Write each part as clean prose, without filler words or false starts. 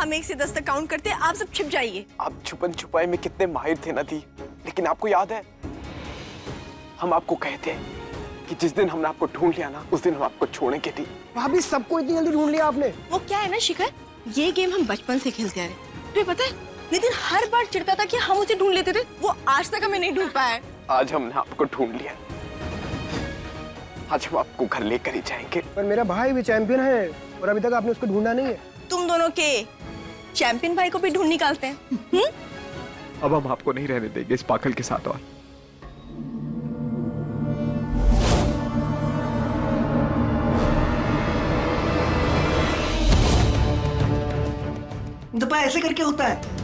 हम 1 से 10 तक काउंट करते हैं, आप सब छिप जाइए। आप छुपन छुपाई में कितने माहिर थे ना दी, लेकिन आपको याद है हम आपको कहते हैं कि जिस दिन हमने आपको ढूंढ लिया ना, उस दिन हम आपको छोड़ेंगे नहीं। भाभी सबको इतनी जल्दी ढूंढ लिया आपने? वो क्या है ना शिखर, ये गेम हम बचपन से खेलते आ रहे। तुम्हें पता है नितिन हर बार चिढ़ता था कि हम उसे ढूंढ लेते थे, वो आज तक हमें नहीं ढूंढ पाया। आज हमने आपको ढूंढ लिया, आज हम आपको घर लेकर ही जाएंगे। पर मेरा भाई भी चैंपियन है और अभी तक आपने उसको ढूंढा नहीं है। तुम दोनों के चैंपियन भाई को भी ढूंढ निकालते हैं। अब हम आपको नहीं रहने देंगे इस पागल के साथ। और दबा ऐसे करके होता है।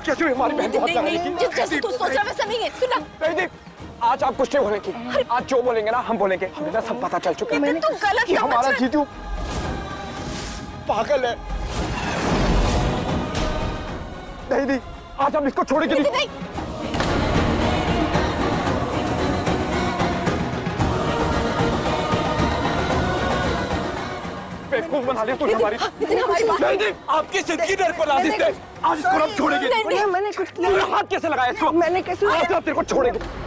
कैसे हमारी बहन को हाथ लगाने की? जैसे तू सोच रहा वैसा नहीं है। सुना नहीं, आज आप कुछ नहीं बोलने की। आज जो बोलेंगे ना हम बोलेंगे। हमें ना सब पता चल चुका है तू गलत कि हमारा जीजू पागल है। नहीं, आज हम इसको छोड़ेंगे नहीं। बेवकूफ बना लिया तूने हमारी। नहीं, आपकी जिंदगी डर पर लादिस है। आज इसको हम छोड़ेंगे। मैंने कुछ किया? हाथ कैसे लगाया इसको? मैंने कैसे? आज हम तेरे को छोड़ेंगे।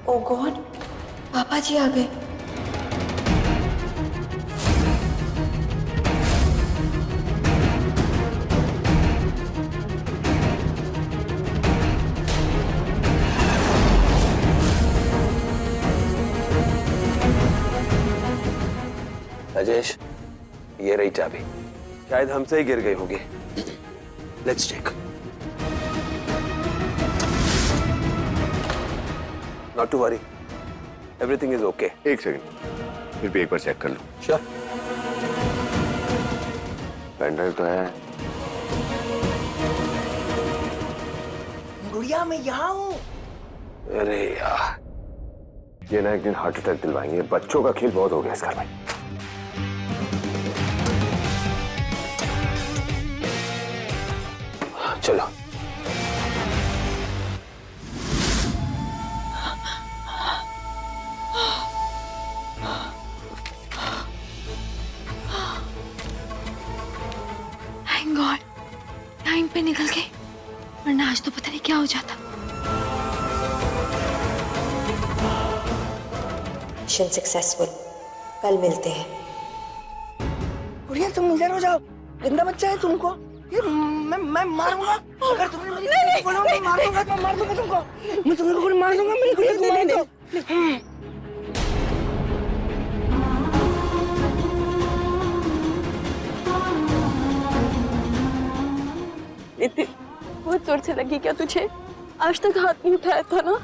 ओ गॉड, पापा जी आ गए। राजेश, ये रही चाबी। शायद हमसे ही गिर गई होगी। Let's check. Not to worry, everything is okay. एक सेकंड, फिर भी एक बार चेक कर लो। श्योर। पेन ड्राइव तो है। गुड़िया मैं यहाँ हूँ। अरे यार, ये ना एक दिन हार्ट अटैक दिलवाएंगे। बच्चों का खेल बहुत हो गया इस घर में। चलो। थैंक गॉड, टाइम पे निकल गए, वरना आज तो पता नहीं क्या हो जाता। मिशन सक्सेसफुल, कल मिलते हैं। गुड़िया तुम इधर हो जाओ, गंदा बच्चा है तुमको। ये मैं मारूंगा अगर तुमने मुझे बोला मैं मारूंगा तो मार दूंगा तुमको। मैं तुमको मार दूंगा। मेरी गुड़िया को मार दो। नितिन, बहुत जोर से लगी क्या तुझे? आज तक हाथ नहीं उठाया था ना?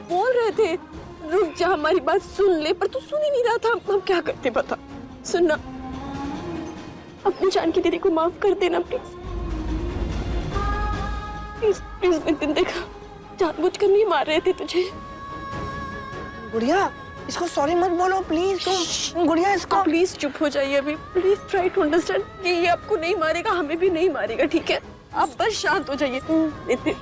बोल रहे थे रुक जा, हमारी बात सुन ले, पर तू सुन ही नहीं रहा था। हम क्या करते बता? सुनना, अपनी जान की दीदी को माफ कर देना प्लीज। प्लीज प्लीज नितिन, देखा जानबूझकर नहीं मार रहे थे तुझे। गुड़िया इसको सॉरी मत बोलो प्लीज तुम गुड़िया इसको प्लीज चुप हो जाइए अभी, प्लीज ट्राई टू अंडरस्टैंड कि ये आपको नहीं मारेगा, हमें भी नहीं मारेगा, ठीक है? आप बस शांत हो जाइए। नितिन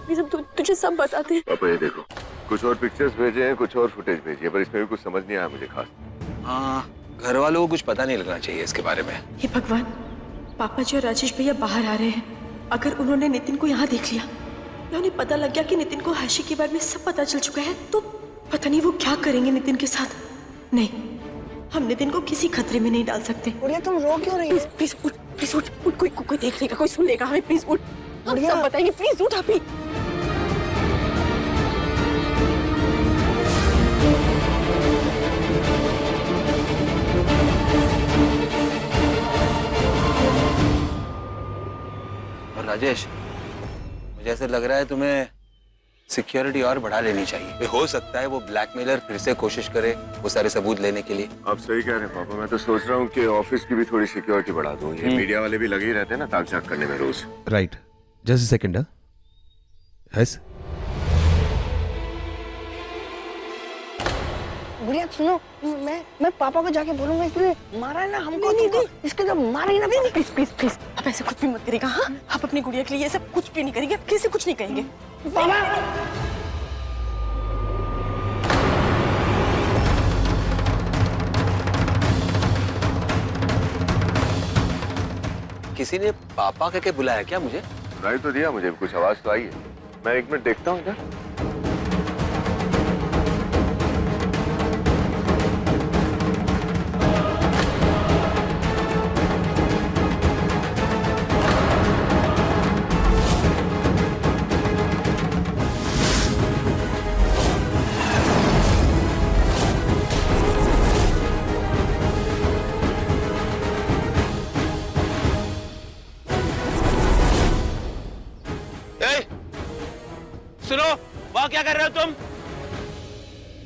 प्लीज, हम तुझे सब बताते हैं। पापा ये देखो, कुछ और पिक्चर्स भेजे हैं, कुछ और फुटेज भेजी है, पर इसमें भी कुछ समझ नहीं आया मुझे खास। हाँ, घर वालों को कुछ पता नहीं लगना चाहिए इसके बारे में। हे भगवान, पापा जी और राजेश भैया बाहर आ रहे हैं। अगर उन्होंने नितिन को यहाँ देख लिया या उन्हें पता लग गया कि नितिन को हर्षी के बारे में सब पता चल चुका है, तो पता नहीं वो क्या करेंगे नितिन के साथ। नहीं, हम नितिन को किसी खतरे में नहीं डाल सकते। गुड़िया तुम रो क्यों रही हो? प्लीज उठ, प्लीज उठ, उठ, कोई देख लेगा, कोई सुन लेगा हमें, प्लीज उठ, हम सब बताएंगे, प्लीज उठ अभी। और राजेश, मुझे ऐसा लग रहा है तुम्हें सिक्योरिटी और बढ़ा लेनी चाहिए। हो सकता है वो ब्लैकमेलर फिर से कोशिश करे वो सारे सबूत लेने के लिए। आप सही कह रहे हैं पापा, मैं तो सोच रहा हूँ कि ऑफिस की भी थोड़ी सिक्योरिटी बढ़ा दूं। ये मीडिया वाले भी लगे ही रहते हैं ना ताक झाक करने में रोज। Right, just a second. Yes गुड़िया सुनो, मैं पापा को जाके बोलूंगा इसने मारा है ना हमको। नहीं, इसके जब मारा ही ना। प्लीज प्लीज प्लीज, आप ऐसे कुछ भी मत करिएगा। हाँ, आप अपनी गुड़िया के लिए ये सब कुछ भी नहीं करेंगे, किसी से कुछ नहीं कहेंगे। पापा किसी ने पापा कह के बुलाया क्या मुझे? सुनाई तो दिया मुझे, कुछ आवाज तो आई है। मैं 1 मिनट देखता हूँ इधर। सुनो, वहां क्या कर रहे हो तुम?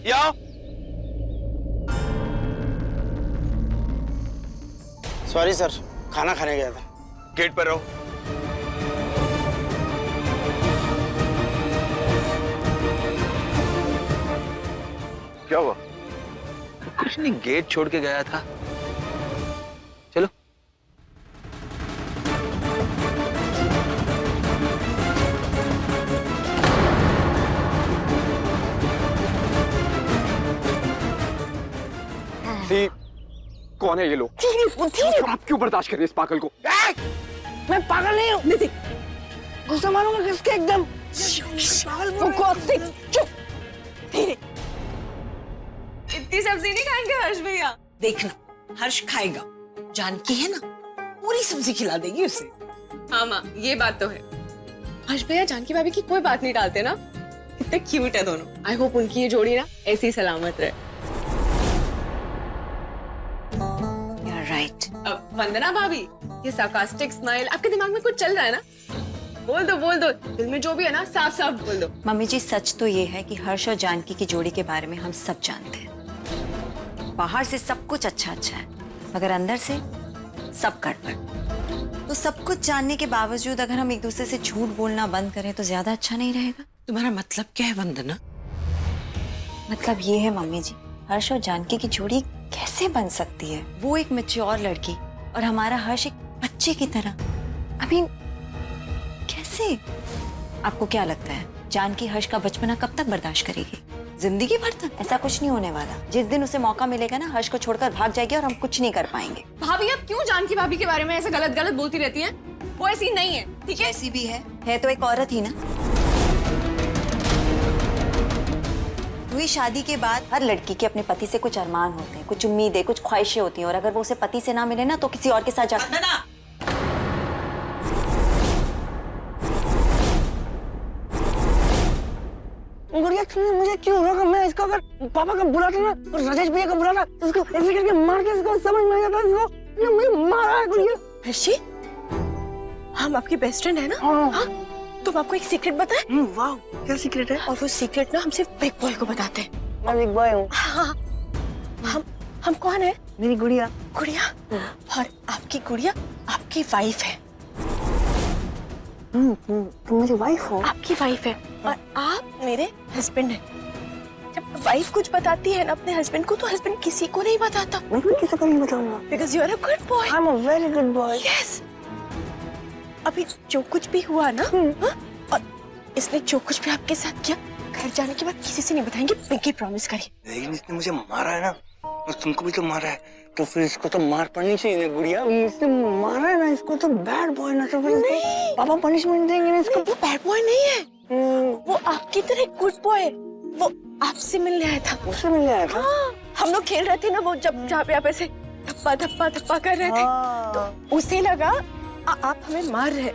ये आओ। सॉरी सर, खाना खाने गया था। गेट पर रहो। क्या हुआ? कुछ नहीं, गेट छोड़ के गया था। चलो। कौन है ये लोग? आप क्यों बर्दाश्त कर रहे हैं इस पागल को? मैं पागल नहीं हूँ। नितिन गुस्सा मारूंगा किसके एकदम। चुप। इतनी सब्जी नहीं खाएंगे हर्ष भैया। देखना, हर्ष खाएगा, जानकी है ना, पूरी सब्जी खिला देगी उसे। हाँ माँ, ये बात तो है। हर्ष भैया जानकी भाभी की कोई बात नहीं डालते ना, कितने क्यूट है दोनों। आई होप उनकी ये जोड़ी ना ऐसी ही सलामत रहे। राइट। अब वंदना भाभी, ये सार्कास्टिक स्माइल आपके दिमाग में कुछ चल रहा है ना? बोल दो, दिल में जो भी है ना साफ साफ बोल दो। मम्मी जी, सच तो ये है कि हर्ष और जानकी की जोड़ी के बारे में हम सब जानते हैं। बाहर से सब कुछ अच्छा है, मगर अंदर से सब गड़बड़। तो सब कुछ जानने के बावजूद अगर हम एक दूसरे से झूठ बोलना बंद करें तो ज्यादा अच्छा नहीं रहेगा? तुम्हारा मतलब क्या है वंदना? मतलब ये है मम्मी जी, हर्ष और जानकी की जोड़ी कैसे बन सकती है? वो एक मैच्योर लड़की और हमारा हर्ष एक बच्चे की तरह। I mean, कैसे? आपको क्या लगता है जानकी हर्ष का बचपना कब तक बर्दाश्त करेगी? जिंदगी भर तक? ऐसा कुछ नहीं होने वाला। जिस दिन उसे मौका मिलेगा ना, हर्ष को छोड़कर भाग जाएगी और हम कुछ नहीं कर पाएंगे। भाभी, आप क्यों जानकी भाभी के बारे में ऐसे गलत बोलती रहती हैं? वो ऐसी नहीं है, ठीक है? ऐसी भी है तो एक औरत ही ना। हुई शादी के बाद हर लड़की के अपने पति से कुछ अरमान होते हैं, कुछ उम्मीदें, कुछ ख्वाहिशें होती हैं, और अगर वो उसे पति से ना मिले ना तो किसी और के साथ जाकर। गुड़िया तुमने मुझे क्यों रोका? मैं इसको अगर पापा का बुलाता ना और राजेश भैया का बुलाता, इसको ऐसे करके मार के इसको समझ में आ जाता। इसको मुझे मारा है गुड़िया। हर्षी, हम आपकी बेस्ट फ्रेंड है ना? हाँ? तो आपको एक सीक्रेट बताएं? वाह, क्या सीक्रेट है? और वो सीक्रेट ना हम सिर्फ बिग बॉय को बताते हैं। मैं बिग बॉय हूँ। हाँ, हम कौन है? मेरी गुड़िया। गुड़िया? और आपकी गुड़िया आपकी वाइफ है। तुम मेरी वाइफ हो? आपकी वाइफ है और आप मेरे हस्बैंड हैं। जब वाइफ कुछ बताती है ना अपने हस्बैंड को, तो हस्बैंड किसी को नहीं बताता। मैं भी किसी को नहीं बताऊंगा। Because you are a good boy. I am a very good boy. Yes. अभी जो कुछ भी हुआ ना, हाँ? और इसने जो कुछ भी आपके साथ किया, घर जाने के बाद किसी से नहीं बताएंगे, पिंकी प्रॉमिस करिए। लेकिन इसने मुझे मारा है ना, और तुमको भी तो मारा है, तो फिर इसको तो मार पड़नी चाहिए ना गुड़िया। इसने मारा है ना, इसको तो बैड बॉय ना, तो फिर इसको पापा पनिशमेंट देंगे ना इसको। वो बैड बॉय नहीं है, वो आपकी तरह गुड बॉय है। वो आपसे मिलने आया था। उससे मिलने आया था? हाँ, हम लोग खेल रहे थे ना, वो जब जहाँ पे आप ऐसे धप्पा धप्पा धप्पा कर रहे थे, तो उसे लगा आप हमें मार रहे।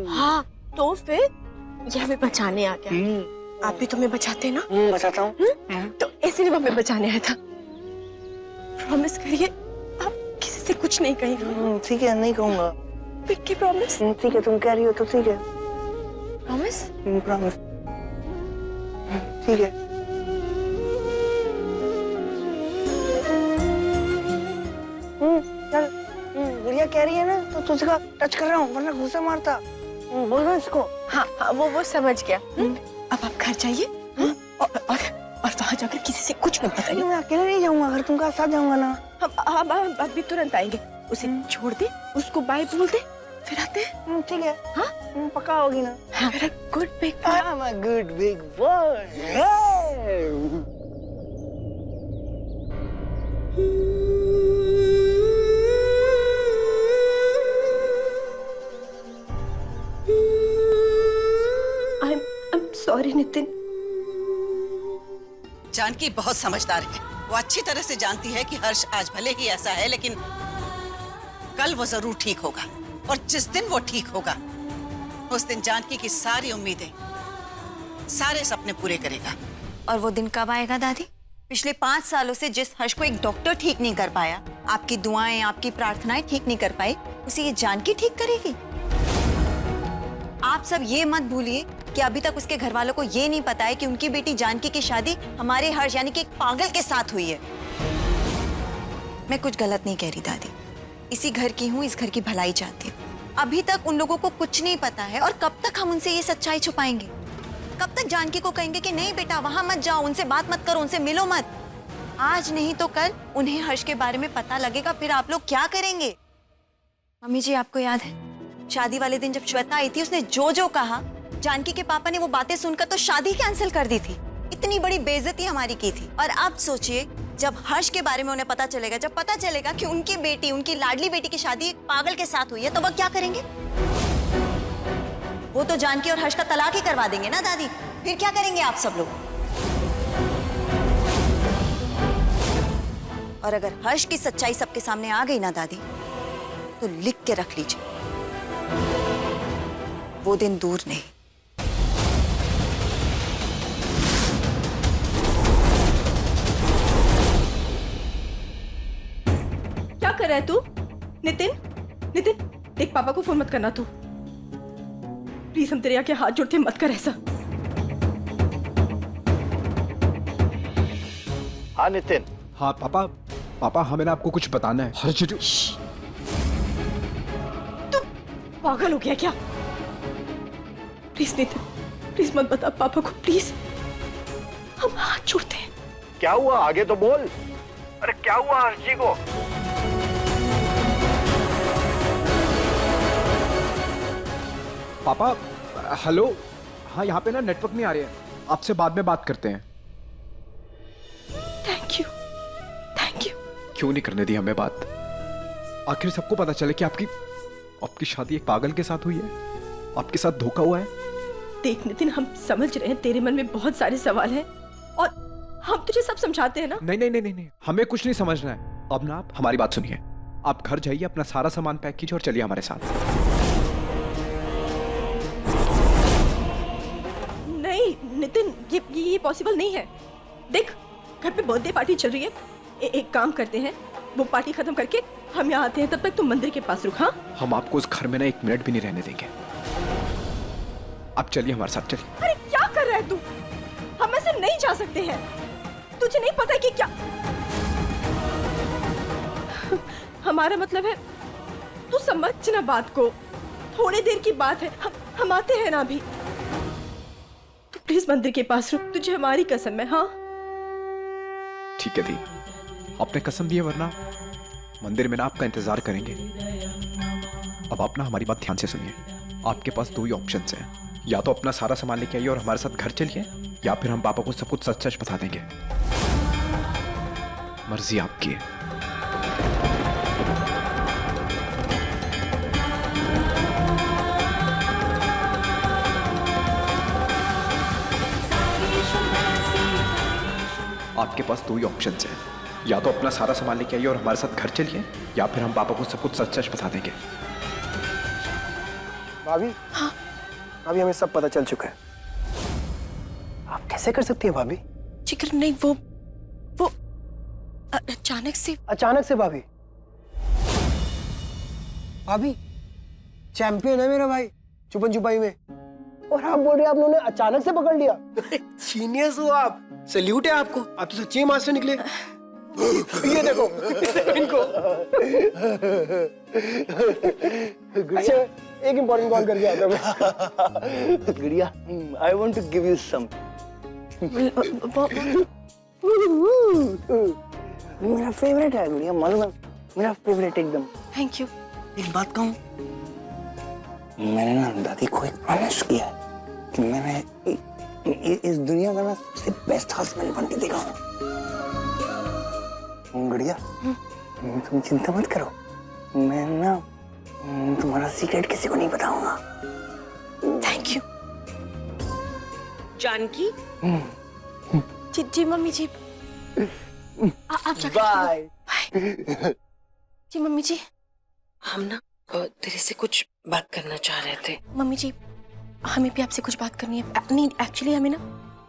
हाँ, तो फिर ये हमें बचाने आ गया। आप भी तो हमें बचाते ना? बचाता हूँ। तो इसलिए वो हमें बचाने आया था। प्रॉमिस करिए आप किसी से कुछ नहीं कहेंगे। ठीक है, नहीं कहूँगा। Pinky promise? ठीक है, तुम कह रही हो तो ठीक है। प्रॉमिस? प्रॉमिस। ठीक है। चल, गुड़िया कह रही है ना, तो तुझको टच कर रहा हूँ, वरना गुस्सा मारता। बोल रहा इसको। हाँ, वो समझ गया। अब आप घर जाइए और वहाँ जाकर किसी से कुछ मत बताइए। मैं अकेले नहीं जाऊंगा, अगर तुम साथ जाऊंगा ना। हम अभी तुरंत आएंगे। उसे छोड़ दे, उसको बाय बोल दे, फिर आते हैं। ठीक है। हाँ, पक्का होगी ना? हाँ, good big boy. I'm a good big boy. I'm sorry Nitin. Janaki बहुत समझदार है, वो अच्छी तरह से जानती है कि हर्ष आज भले ही ऐसा है, लेकिन कल वो जरूर ठीक होगा। और जिस दिन वो ठीक होगा, उस दिन जानकी की सारी उम्मीदें, सारे सपने पूरे करेगा। और वो दिन कब आएगा दादी? पिछले 5 सालों से जिस हर्ष को एक डॉक्टर ठीक नहीं कर पाया, आपकी दुआएं, आपकी प्रार्थनाएं ठीक नहीं कर पाई, उसे ये जानकी ठीक करेगी? आप सब ये मत भूलिए कि अभी तक उसके घर वालों को ये नहीं पता है कि उनकी बेटी जानकी की शादी हमारे हर्ष यानी कि एक पागल के साथ हुई है। मैं कुछ गलत नहीं कह रही दादी, इसी घर की हूँ, इस घर की भलाई चाहती हूँ। अभी तक उन लोगों को कुछ नहीं पता है, और कब तक हम उनसे ये सच्चाई छुपाएंगे? कब तक जानकी को कहेंगे कि नहीं बेटा वहां मत जाओ, उनसे बात मत करो, उनसे मिलो मत? आज नहीं तो कल उन्हें हर्ष के बारे में पता लगेगा, फिर आप लोग क्या करेंगे? मम्मी जी, आपको याद है शादी वाले दिन जब श्वेता आई थी, उसने जो जो कहा, जानकी के पापा ने वो बातें सुनकर तो शादी कैंसिल कर दी थी। इतनी बड़ी बेइज्जती हमारी की थी। और अब सोचिए, जब हर्ष के बारे में उन्हें पता चलेगा, जब पता चलेगा कि उनकी बेटी, उनकी लाडली बेटी की शादी एक पागल के साथ हुई है, तो वो क्या करेंगे? वो तो जानकी और हर्ष का तलाक ही करवा देंगे ना दादी। फिर क्या करेंगे आप सब लोग? और अगर हर्ष की सच्चाई सबके सामने आ गई ना दादी, तो लिख के रख लीजिए, वो दिन दूर नहीं। क्या कर रहा है तू? नितिन, नितिन, देख पापा को फोन मत करना तू। प्लीज, हम तेरे आके हाथ जोड़ते, मत कर ऐसा। हाँ नितिन। हाँ पापा हमें ना आपको कुछ बताना है। हर्ष जो... तू पागल हो गया क्या? प्लीज नितिन, प्लीज मत बता पापा को, प्लीज। हम हाथ जोड़ते हैं। क्या हुआ, आगे तो बोल। अरे क्या हुआ हर्ष जी को? पापा हेलो, हाँ यहाँ पे ना नेटवर्क नहीं आ रही है, आपसे बाद में बात करते हैं। Thank you, thank you. क्यों नहीं करने दी हमें बात? आखिर सबको पता चले कि आपकी शादी एक पागल के साथ हुई है, आपके साथ धोखा हुआ है। देख नितिन, हम समझ रहे हैं तेरे मन में बहुत सारे सवाल हैं, और हम तुझे सब समझाते हैं ना। नहीं, हमें कुछ नहीं समझना है। अब ना आप हमारी बात सुनिए, आप घर जाइए, अपना सारा सामान पैक कीजिए और चलिए हमारे साथ। नहीं नितिन, ये पॉसिबल नहीं है। देख, घर पे बर्थडे पार्टी चल रही है। एक काम करते हैं, वो पार्टी खत्म करके हम यहाँ आते हैं, तब तक तुम मंदिर के पास रुक। हाँ, हम आपको उस घर में ना 1 मिनट भी नहीं रहने देंगे। आप चलिए हमारे साथ, चलिए। अरे क्या कर रहा है तू? हम ऐसे नहीं जा सकते हैं। तुझे नहीं पता कि क्या हमारा मतलब है? तू समझ ना बात को, थोड़ी देर की बात है। हम आते हैं ना अभी। तो प्लीज प्लीज मंदिर के पास रुक, तुझे हमारी कसम है। हाँ ठीक है दी, आपने कसम दी है, वरना मंदिर में ना आपका इंतजार करेंगे। अब आप ना हमारी बात ध्यान से सुनिए। आपके पास दो ही ऑप्शंस हैं, या तो अपना सारा सामान लेके आइए और हमारे साथ घर चलिए, या फिर हम पापा को सब कुछ सच सच बता देंगे। मर्जी आपकी है। आपके पास दो ही ऑप्शंस हैं, या तो अपना सारा सामान लेके आइए और हमारे साथ घर चलिए, या फिर हम पापा को सब कुछ सच सच बता देंगे। भाभी, हाँ भाभी हमें सब पता चल चुका है। आप कैसे कर सकती हैं भाभी? जिक्र नहीं, वो अचानक से भाभी। भाभी चैंपियन है मेरा भाई छुपन छुपाई में, और आप बोल रहे हैं आप लोगों ने अचानक से पकड़ लिया। जीनियस हो आप, सैल्यूट है आपको, आप तो सच्ची मास्टर निकले। ये देखो इनको। अच्छा एक इंपॉर्टेंट कॉल करके आता मैं। गुड़िया, I want to give you some. मेरा फेवरेट है गुड़िया, मालूम है, मेरा फेवरेट एकदम। Thank you. एक बात कहूँ, मैंने ना दादी को एक प्रॉमिस किया है कि मैंने इस दुनिया का ना सबसे बेस्ट हस्बैंड बन के दिखाऊं। गुड़िया, तुम चिंता मत करो, मैं ना तुम्हारा सीक्रेट किसी को नहीं बताऊंगा। Thank you. Janaki, ji mummy ji, आप जाकर बाय। जी मम्मी जी, हम ना तेरे से कुछ बात करना चाह रहे थे। मम्मी जी हमें भी आपसे कुछ बात करनी है। नहीं एक्चुअली हमें ना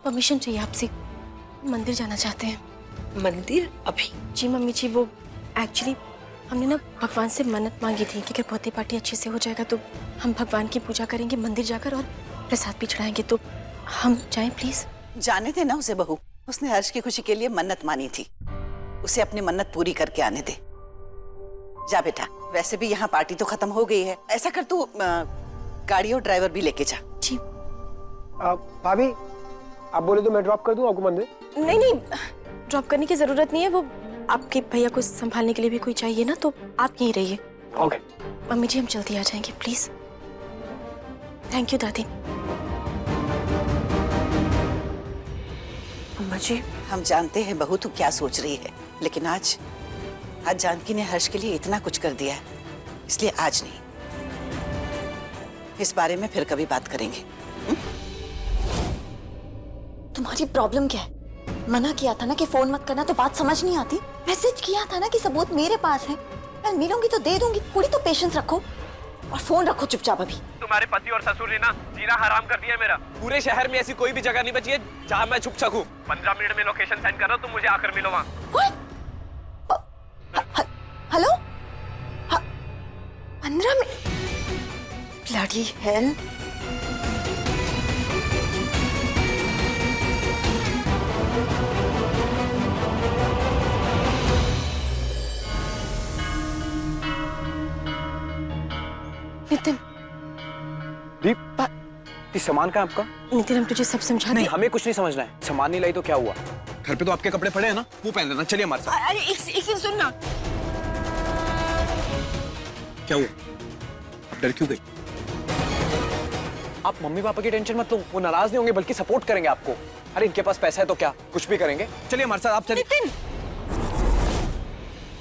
परमिशन चाहिए आपसे, मंदिर जाना चाहते हैं। मंदिर अभी? जी मम्मी जी, वो एक्चुअली हमने ना भगवान से मन्नत मांगी थी कि अगर बर्थडे पार्टी अच्छे से हो जाएगा तो हम भगवान की पूजा करेंगे मंदिर जाकर और प्रसाद भी चढ़ाएंगे। तो हम जाएं प्लीज? जाने थे ना उसे बहू, उसने हर्ष की खुशी के लिए मन्नत मानी थी, उसे अपनी मन्नत पूरी करके आने दे। जा बेटा, वैसे भी यहाँ पार्टी तो खत्म हो गई है, ऐसा कर तू गाड़ी और ड्राइवर भी लेके जा। जी। भाभी आप बोले तो मैं ड्रॉप कर दूं आपको मंदिर? नहीं, ड्रॉप करने की जरूरत नहीं है, वो आपके भैया को संभालने के लिए भी कोई चाहिए ना, तो आप यहीं रहिए। ओके। मम्मी जी हम जल्दी आ जाएंगे प्लीज। थैंक यू दादी। अम्मा जी, हम जानते हैं बहू तू क्या सोच रही है, लेकिन आज जानकी ने हर्ष के लिए इतना कुछ कर दिया है, इसलिए आज नहीं, इस बारे में फिर कभी बात करेंगे। तुम्हारी प्रॉब्लम क्या है? मना किया था ना कि फोन मत करना, तो बात समझ नहीं आती? मैसेज किया था ना कि सबूत मेरे पास है, कल मिलूंगी तो दे दूंगी, थोड़ी तो पेशेंस रखो और फोन रखो चुपचाप। अभी तुम्हारे पति और ससुर ने ना जीना हराम कर दिया मेरा। पूरे शहर में ऐसी कोई भी जगह नहीं बची है जहाँ मैं छुप सकूं। 15 मिनट में लोकेशन सेंड कर रहा हूं, तुम मुझे आकर मिलो वहाँ। Hello, 15 minute? Bloody hell. Nitin. Deep, ये सामान कहाँ है आपका? नितिन हम तुझे सब समझा नहीं, हमें कुछ नहीं समझना है। सामान नहीं लाई तो क्या हुआ? घर पे तो आपके कपड़े पड़े हैं ना, वो पहन लेना। चलिए हमारे साथ। अरे एक सेकंड सुन ना। क्या हुआ? आप डर क्यों गई? आप मम्मी पापा की टेंशन मत लो, वो नाराज नहीं होंगे बल्कि सपोर्ट करेंगे आपको। अरे इनके पास पैसा है तो क्या कुछ भी करेंगे। चलिए हमारे साथ, आप चलिए। नितिन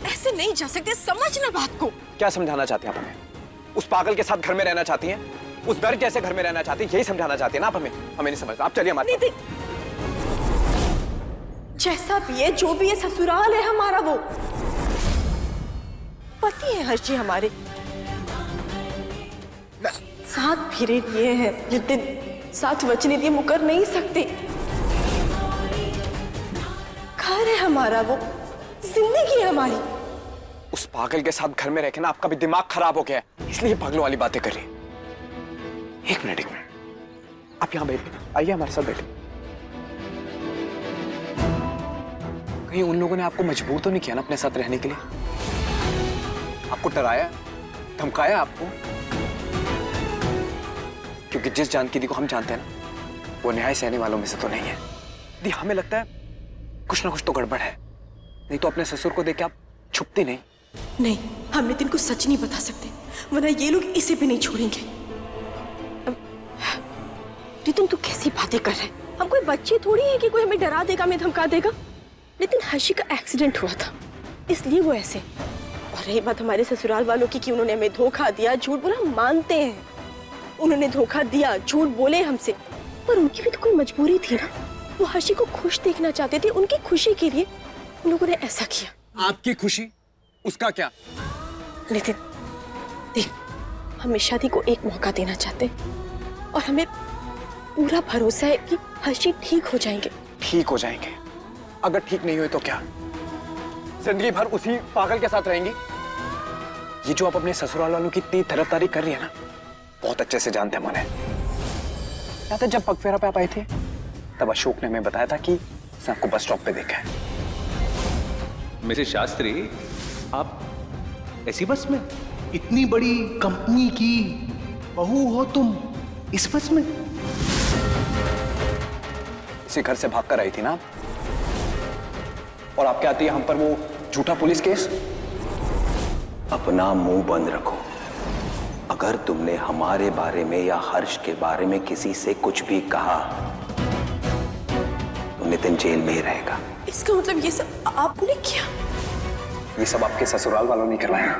ऐसे नहीं जा सकते, समझ ना बात को। क्या समझाना चाहते हैं आप हमें? उस पागल के साथ घर में रहना चाहती हैं, उस दर्द जैसे घर में रहना चाहती हैं, यही समझाना चाहती हैं ना आप हमें? हमें नहीं समझता। आप चलिए हमारे साथ। जैसा भी है, जो भी है, ससुराल है हमारा, वो पति है हर्ष जी हमारे। साथ फिरे दिए हैं नितिन, साथ वचन दिए, मुकर नहीं सकते। घर है हमारा, वो जिंदगी है हमारी। उस पागल के साथ घर में रह के ना आपका भी दिमाग खराब हो गया है, इसलिए पागलों वाली बातें कर रही है। एक मिनट, आप यहाँ बैठिए, आइए हमारे साथ बैठिए। कहीं उन लोगों ने आपको मजबूर तो नहीं किया ना अपने साथ रहने के लिए? आपको डराया, धमकाया आपको? क्योंकि जिस जानकी दी को हम जानते हैं ना, वो न्याय सहने वालों में से तो नहीं है। दी हमें लगता है कुछ ना कुछ तो गड़बड़ है, नहीं तो अपने ससुर को देख के आप छुपती नहीं। नहीं, हम नितिन को सच नहीं बता सकते, वरना ये लोग इसे भी नहीं छोड़ेंगे। नितिन तू कैसी बातें कर रहे हैं? हम कोई बच्चे थोड़ी है कि कोई हमें डरा देगा, हमें धमका देगा। नितिन, हर्षी का एक्सीडेंट हुआ था इसलिए वो ऐसे। और रही बात हमारे ससुराल वालों की कि उन्होंने हमें धोखा दिया, झूठ बोला, मानते हैं उन्होंने धोखा दिया, झूठ बोले हमसे, पर उनकी भी तो कोई मजबूरी थी ना। वो हर्षी को खुश देखना चाहते थे, उनकी खुशी के लिए उन लोगों ने ऐसा किया। आपकी खुशी, उसका क्या? नितिन देख, हम इस शादी को एक मौका देना चाहते और हमें पूरा भरोसा है कि हर्षी ठीक हो जाएंगे। ठीक हो जाएंगे? अगर ठीक नहीं हुए तो क्या? जिंदगी भर उसी पागल के साथ रहेंगी? ये जो आप अपने ससुराल वालों की इतनी तरफदारी कर रही है ना, बहुत अच्छे से जानते हैं मन है। याद है जब पगफेरा पे आप आए थे, तब अशोक ने हमें बताया था कि उसने आपको बस स्टॉप पे देखा है। मिसेस शास्त्री, आप ऐसी बस में, इतनी बड़ी कंपनी की बहू हो तुम, इस बस में? इसी घर से भागकर आई थी ना, और आपके आती है हम पर वो झूठा पुलिस केस। अपना मुंह बंद रखो। अगर तुमने हमारे बारे में या हर्ष के बारे में किसी से कुछ भी कहा तो नितिन जेल में ही रहेगा। इसका मतलब ये सब आपने किया? ये सब आपके ससुराल वालों ने करवाया।